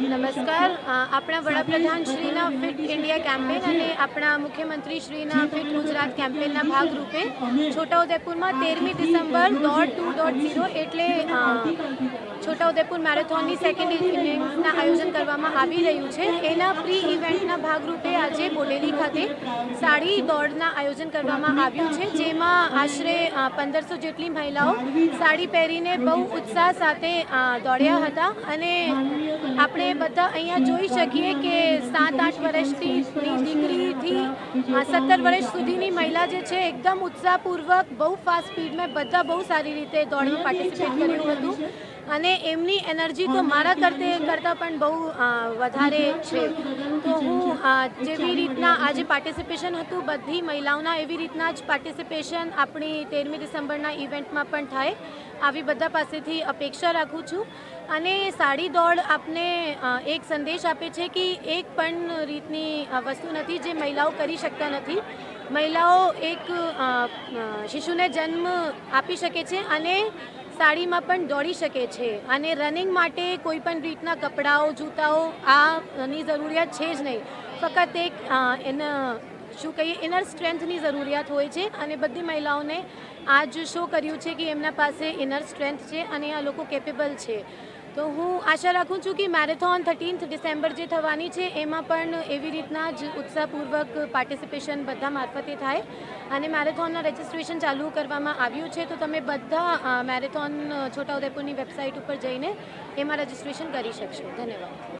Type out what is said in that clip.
નમસ્કાર. આપણા વડાપ્રધાન શ્રીના ફિટ ઇન્ડિયા કેમ્પેન અને આપણા મુખ્યમંત્રી શ્રીના ફિટ ગુજરાત કેમ્પેનના ભાગરૂપે છોટાઉદેપુરમાં 13મી ડિસેમ્બર દોડ 2.0 એટલે છોટાઉદેપુર મેરેથોનની સેકન્ડ ઇનિંગ્સના આયોજન કરવામાં આવી રહ્યું છે. એના પ્રી ઇવેન્ટના ભાગરૂપે આજે બોડેલી ખાતે સાડી દોડના આયોજન કરવામાં આવ્યું છે, જેમાં આશરે 1500 જેટલી મહિલાઓ સાડી પહેરીને બહુ ઉત્સાહ સાથે દોડ્યા હતા. અને આપણે બધા અહીંયા જોઈ શકીએ કે 7-8 વર્ષની દીકરીથી 17 વર્ષ સુધીની મહિલા જે છે એકદમ ઉત્સાહપૂર્વક બહુ ફાસ્ટ સ્પીડમાં બધા બહુ સારી રીતે દોડમાં પાર્ટિસિપેટ કર્યું હતું. અને એમની એનર્જી તો મારા કરતાં પણ બહુ વધારે છે. તો હું જેવી રીતના આજે પાર્ટિસિપેશન હતું બધી મહિલાઓના, એવી રીતના જ પાર્ટિસિપેશન આપણી 13મી ડિસેમ્બરના ઇવેન્ટમાં પણ થાય આવી બધા પાસેથી અપેક્ષા રાખું છું. અને સાડી દોડ આપને એક સંદેશ આપે છે કે એક પણ રીતની વસ્તુ નથી જે મહિલાઓ કરી શકતા નથી. મહિલાઓ એક શિશુને જન્મ આપી શકે છે અને સાડીમાં પણ દોડી શકે છે. અને રનિંગ માટે કોઈ પણ રીતના કપડાઓ, જૂતાઓ આની જરૂરિયાત છે જ નહીં. ફક્ત એક શું કહીએ ઇનર સ્ટ્રેન્થની જરૂરિયાત હોય છે. અને બધી મહિલાઓને આજ શો કર્યું છે કે એમના પાસે ઇનર સ્ટ્રેન્થ છે અને આ લોકો કેપેબલ છે. તો હું આશા રાખું છું કે મેરેથોન 13th ડિસેમ્બર જે થવાની છે એમાં પણ એવી રીતના જ ઉત્સાહપૂર્વક પાર્ટિસિપેશન બધા મારફતે થાય. અને મેરેથોનના રજિસ્ટ્રેશન ચાલુ કરવામાં આવ્યું છે, તો તમે બધા મેરેથોન છોટાઉદેપુરની વેબસાઇટ ઉપર જઈને એમાં રજિસ્ટ્રેશન કરી શકશો. ધન્યવાદ.